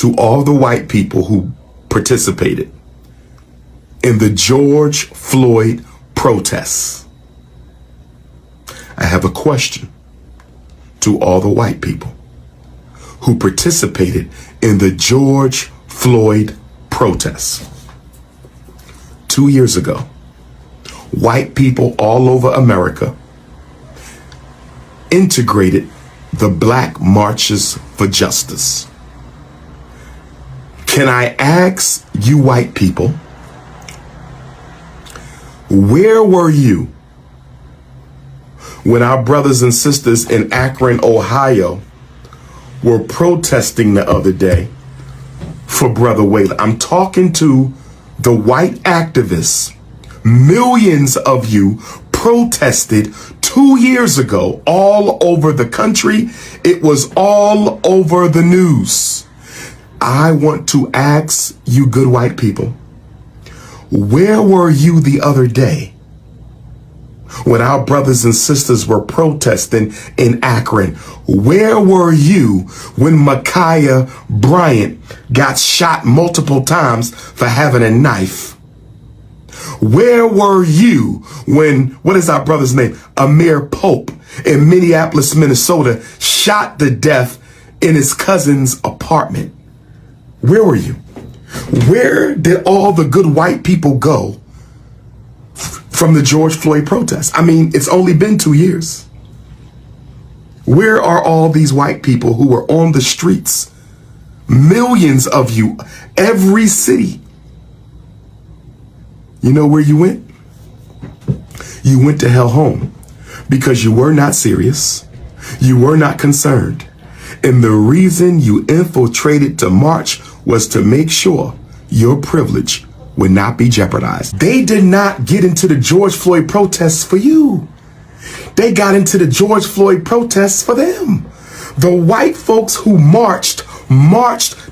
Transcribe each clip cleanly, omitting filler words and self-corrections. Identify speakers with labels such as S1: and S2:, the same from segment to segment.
S1: to all the white people who participated in the George Floyd protests. I have a question to all the white people who participated in the George Floyd protests. 2 years ago, white people all over America integrated the Black Marches for Justice. Can I ask you white people, where were you when our brothers and sisters in Akron, Ohio were protesting the other day for Brother Waylon? I'm talking to the white activists. Millions of you protested 2 years ago all over the country. It was all over the news. I want to ask you good white people, where were you the other day when our brothers and sisters were protesting in Akron? Where were you when Ma'Khia Bryant got shot multiple times for having a knife? Where were you when, what is our brother's name? Amir Pope in Minneapolis, Minnesota, shot to death in his cousin's apartment? Where were you? Where did all the good white people go from the George Floyd protests? I mean, it's only been 2 years. Where are all these white people who were on the streets? Millions of you, every city. You know where you went? You went to hell home because you were not serious. You were not concerned. And the reason you infiltrated to march was to make sure your privilege would not be jeopardized. They did not get into the George Floyd protests for you. They got into the George Floyd protests for them. The white folks who marched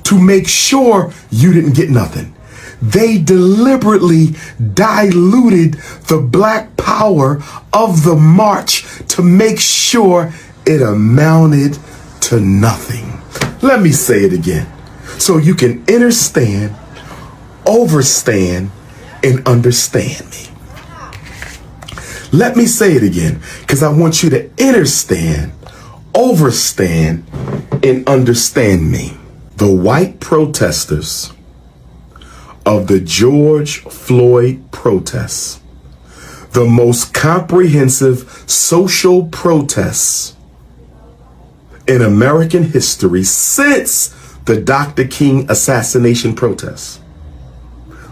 S1: to make sure you didn't get nothing. They deliberately diluted the black power of the march to make sure it amounted to nothing. Let me say it again so you can understand, overstand, and understand me. Let me say it again because I want you to understand, overstand, and understand me. The white protesters of the George Floyd protests, the most comprehensive social protests in American history since the Dr. King assassination protests,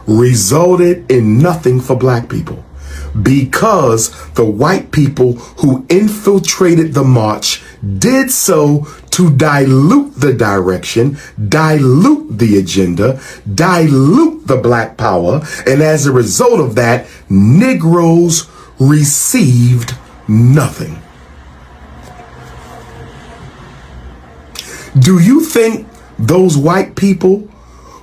S1: resulted in nothing for black people because the white people who infiltrated the march did so to dilute the direction, dilute the agenda, dilute the black power. And as a result of that, Negroes received nothing. Do you think those white people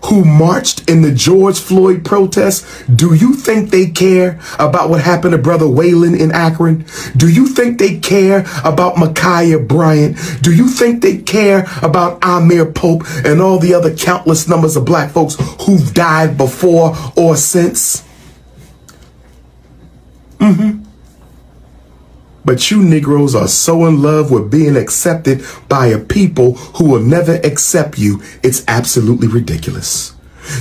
S1: who marched in the George Floyd protests, do you think they care about what happened to Brother Waylon in Akron? Do you think they care about Ma'Khia Bryant? Do you think they care about Amir Pope and all the other countless numbers of black folks who've died before or since? But you Negroes are so in love with being accepted by a people who will never accept you. It's absolutely ridiculous.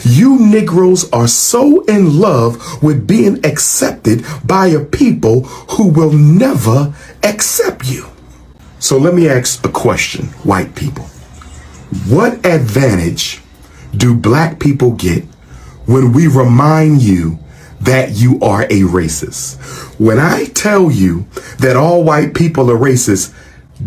S1: You Negroes are so in love with being accepted by a people who will never accept you. So let me ask a question, white people. What advantage do black people get when we remind you that you are a racist? When I tell you that all white people are racist,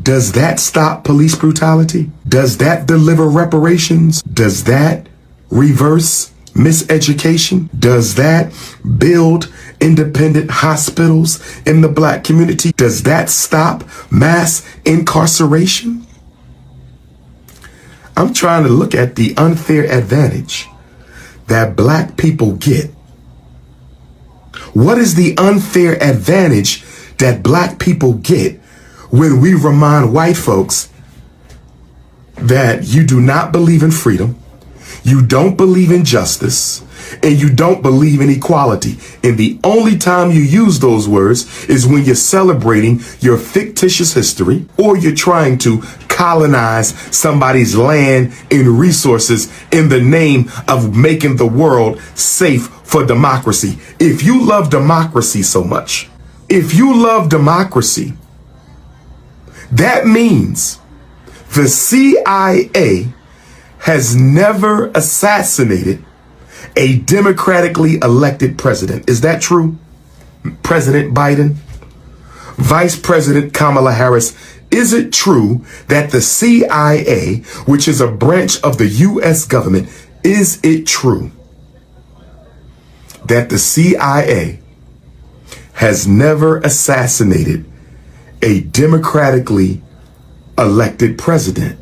S1: does that stop police brutality? Does that deliver reparations? Does that reverse miseducation? Does that build independent hospitals in the black community? Does that stop mass incarceration? I'm trying to look at the unfair advantage that black people get. What is the unfair advantage that black people get when we remind white folks that you do not believe in freedom, You don't believe in justice, and you don't believe in equality. And the only time you use those words is when you're celebrating your fictitious history, or you're trying to colonize somebody's land and resources in the name of making the world safe for democracy. If you love democracy so much, if you love democracy, that means the CIA has never assassinated a democratically elected president. Is that true? President Biden? Vice President Kamala Harris, is it true that the CIA, which is a branch of the U.S. government, is it true that the CIA has never assassinated a democratically elected president?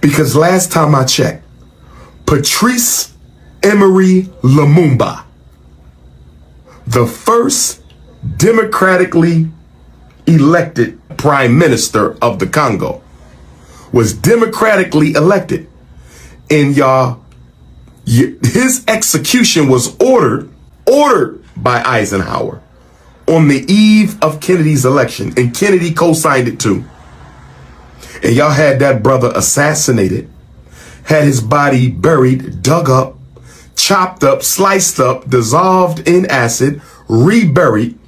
S1: Because last time I checked, Patrice Emery Lumumba, the first democratically elected prime minister of the Congo, was democratically elected. And his execution was ordered by Eisenhower on the eve of Kennedy's election, and Kennedy co-signed it too. And y'all had that brother assassinated, had his body buried, dug up, chopped up, sliced up, dissolved in acid, reburied,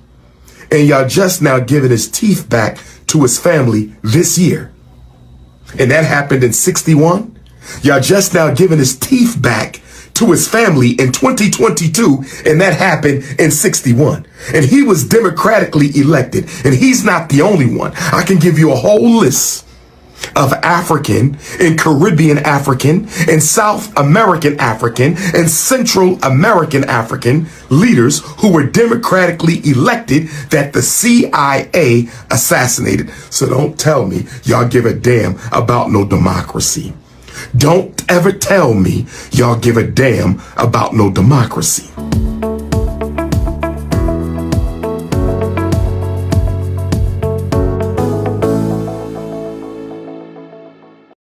S1: and y'all just now giving his teeth back to his family this year. And that happened in 61. Y'all just now giving his teeth back to his family in 2022, and that happened in 61. And he was democratically elected, and he's not the only one. I can give you a whole list of African and Caribbean African and South American African and Central American African leaders who were democratically elected that the CIA assassinated. So don't tell me y'all give a damn about no democracy. Don't ever tell me y'all give a damn about no democracy.